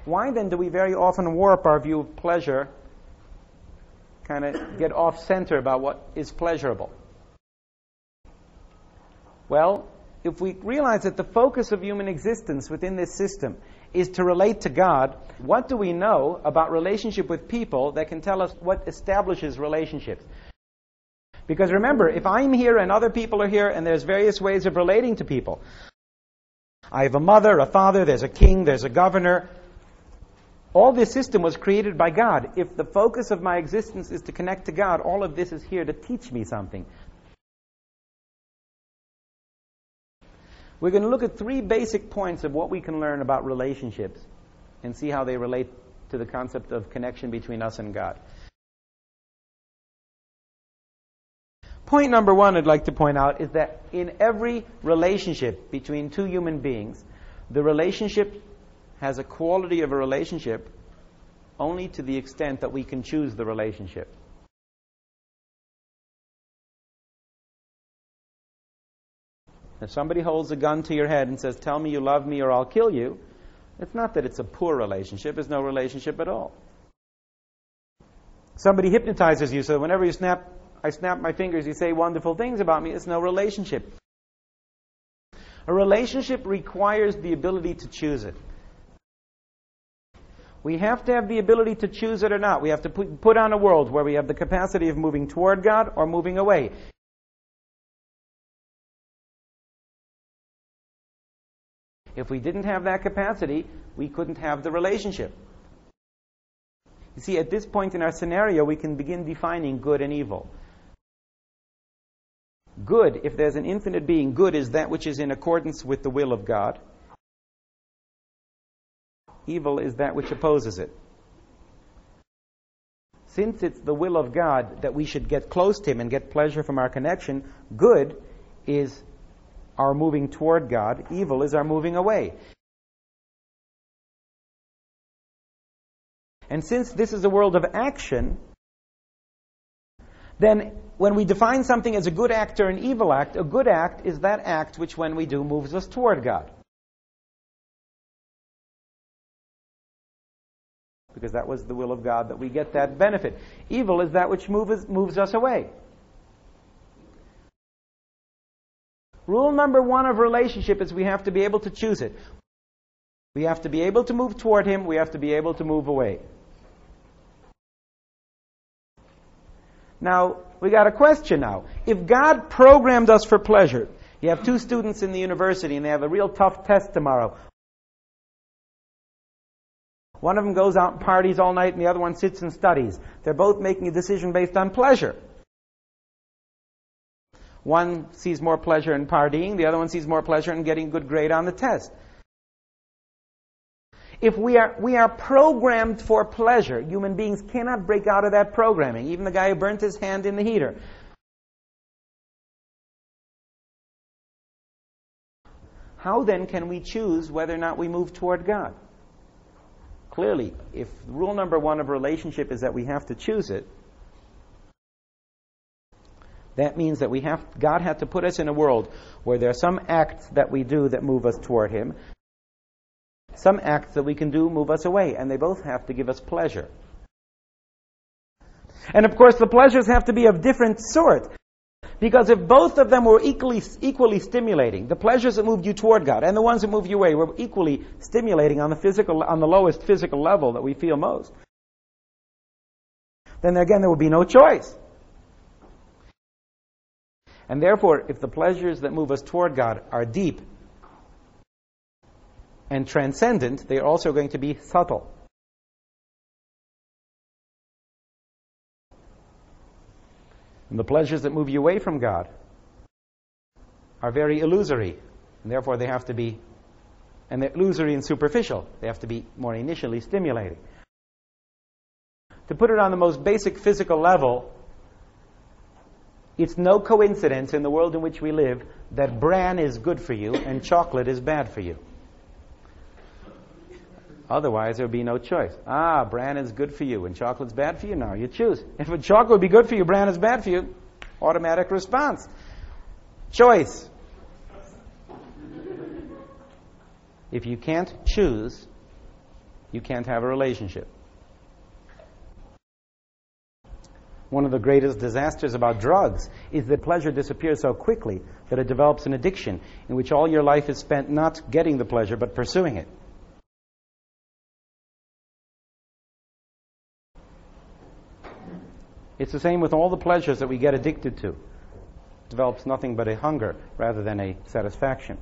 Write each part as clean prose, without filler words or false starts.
Why then do we very often warp our view of pleasure, kind of get off center about what is pleasurable? Well, if we realize that the focus of human existence within this system is to relate to God, what do we know about relationship with people that can tell us what establishes relationships? Because remember, if I'm here and other people are here and there's various ways of relating to people, I have a mother, a father, there's a king, there's a governor. All this system was created by God. If the focus of my existence is to connect to God, all of this is here to teach me something. We're going to look at 3 basic points of what we can learn about relationships and see how they relate to the concept of connection between us and God. Point number 1 I'd like to point out is that in every relationship between 2 human beings, the relationship has a quality of a relationship only to the extent that we can choose the relationship. If somebody holds a gun to your head and says, "Tell me you love me or I'll kill you," it's not that it's a poor relationship. It's no relationship at all. Somebody hypnotizes you, so whenever I snap my fingers, you say wonderful things about me. It's no relationship. A relationship requires the ability to choose it. We have to have the ability to choose it or not. We have to put on a world where we have the capacity of moving toward God or moving away. If we didn't have that capacity, we couldn't have the relationship. You see, at this point in our scenario, we can begin defining good and evil. Good, if there's an infinite being, good is that which is in accordance with the will of God. Evil is that which opposes it. Since it's the will of God that we should get close to Him and get pleasure from our connection, good is our moving toward God. Evil is our moving away. And since this is a world of action, then when we define something as a good act or an evil act, a good act is that act which, when we do, moves us toward God. Because that was the will of God that we get that benefit. Evil is that which moves us away. Rule number 1 of relationship is we have to be able to choose it. We have to be able to move toward Him. We have to be able to move away. Now, we got a question now. If God programmed us for pleasure, you have 2 students in the university and they have a real tough test tomorrow. One of them goes out and parties all night and the other one sits and studies. They're both making a decision based on pleasure. One sees more pleasure in partying, the other one sees more pleasure in getting a good grade on the test. If we are programmed for pleasure, human beings cannot break out of that programming, even the guy who burnt his hand in the heater. How then can we choose whether or not we move toward God? Clearly, if rule number 1 of relationship is that we have to choose it, that means that God had to put us in a world where there are some acts that we do that move us toward Him, some acts that we can do move us away, and they both have to give us pleasure. And of course, the pleasures have to be of different sort, because if both of them were equally stimulating, the pleasures that moved you toward God and the ones that moved you away were equally stimulating on the lowest physical level that we feel most, then again there would be no choice. And therefore, if the pleasures that move us toward God are deep and transcendent, they are also going to be subtle. And the pleasures that move you away from God are very illusory, and therefore they have to be, and they're illusory and superficial. They have to be more initially stimulating. To put it on the most basic physical level, it's no coincidence in the world in which we live that bran is good for you and chocolate is bad for you. Otherwise, there would be no choice. Bran is good for you and chocolate's bad for you. Now you choose. If a chocolate would be good for you, bran is bad for you, automatic response. Choice. If you can't choose, you can't have a relationship. One of the greatest disasters about drugs is that pleasure disappears so quickly that it develops an addiction in which all your life is spent not getting the pleasure but pursuing it. It's the same with all the pleasures that we get addicted to. It develops nothing but a hunger rather than a satisfaction.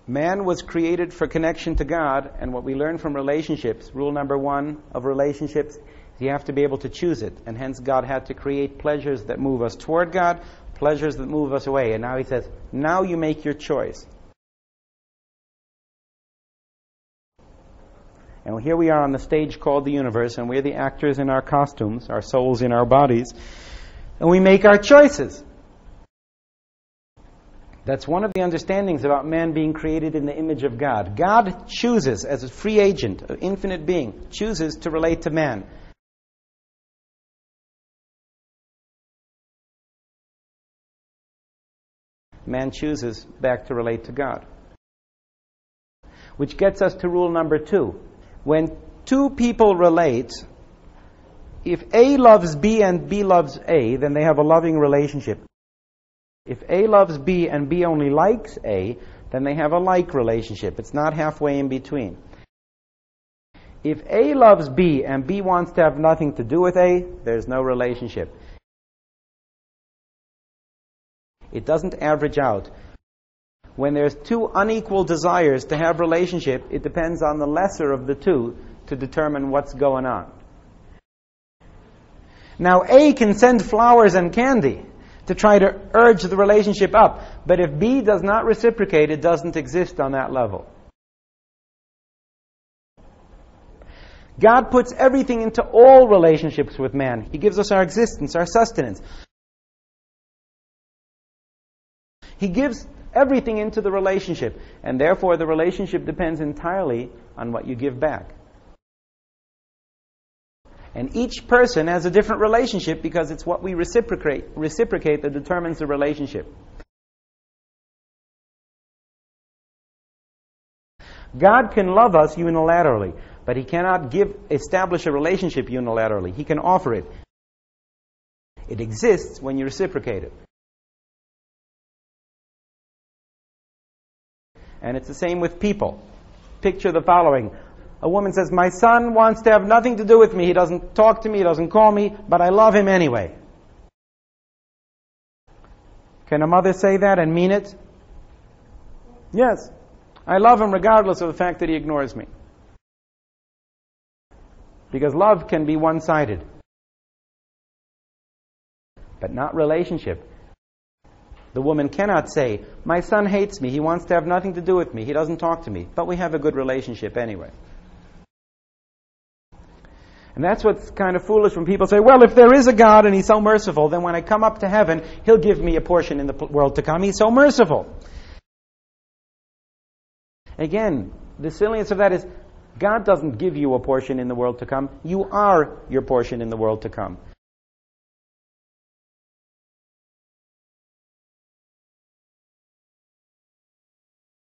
Man was created for connection to God, and what we learn from relationships, rule number one of relationships, is you have to be able to choose it. And hence God had to create pleasures that move us toward God, pleasures that move us away. And now he says, now you make your choice. And here we are on the stage called the universe, and we're the actors in our costumes, our souls in our bodies, and we make our choices. That's one of the understandings about man being created in the image of God. God chooses, as a free agent, an infinite being, chooses to relate to man. Man chooses back to relate to God. Which gets us to rule number two. When two people relate, if A loves B and B loves A, then they have a loving relationship. If A loves B and B only likes A, then they have a like relationship. It's not halfway in between. If A loves B and B wants to have nothing to do with A, there's no relationship. It doesn't average out. When there's two unequal desires to have relationship, it depends on the lesser of the two to determine what's going on. Now A can send flowers and candy to try to urge the relationship up. But if B does not reciprocate, it doesn't exist on that level. God puts everything into all relationships with man. He gives us our existence, our sustenance. He gives everything into the relationship, and therefore the relationship depends entirely on what you give back. And each person has a different relationship because it's what we reciprocate that determines the relationship. God can love us unilaterally, but He cannot establish a relationship unilaterally. He can offer it. It exists when you reciprocate it. And it's the same with people. Picture the following. A woman says, my son wants to have nothing to do with me. He doesn't talk to me, he doesn't call me, but I love him anyway. Can a mother say that and mean it? Yes. I love him regardless of the fact that he ignores me. Because love can be one-sided. But not relationship. The woman cannot say, my son hates me, he wants to have nothing to do with me, he doesn't talk to me, but we have a good relationship anyway. And that's what's kind of foolish when people say, well, if there is a God and He's so merciful, then when I come up to heaven, He'll give me a portion in the world to come. He's so merciful. Again, the silliness of that is, God doesn't give you a portion in the world to come. You are your portion in the world to come.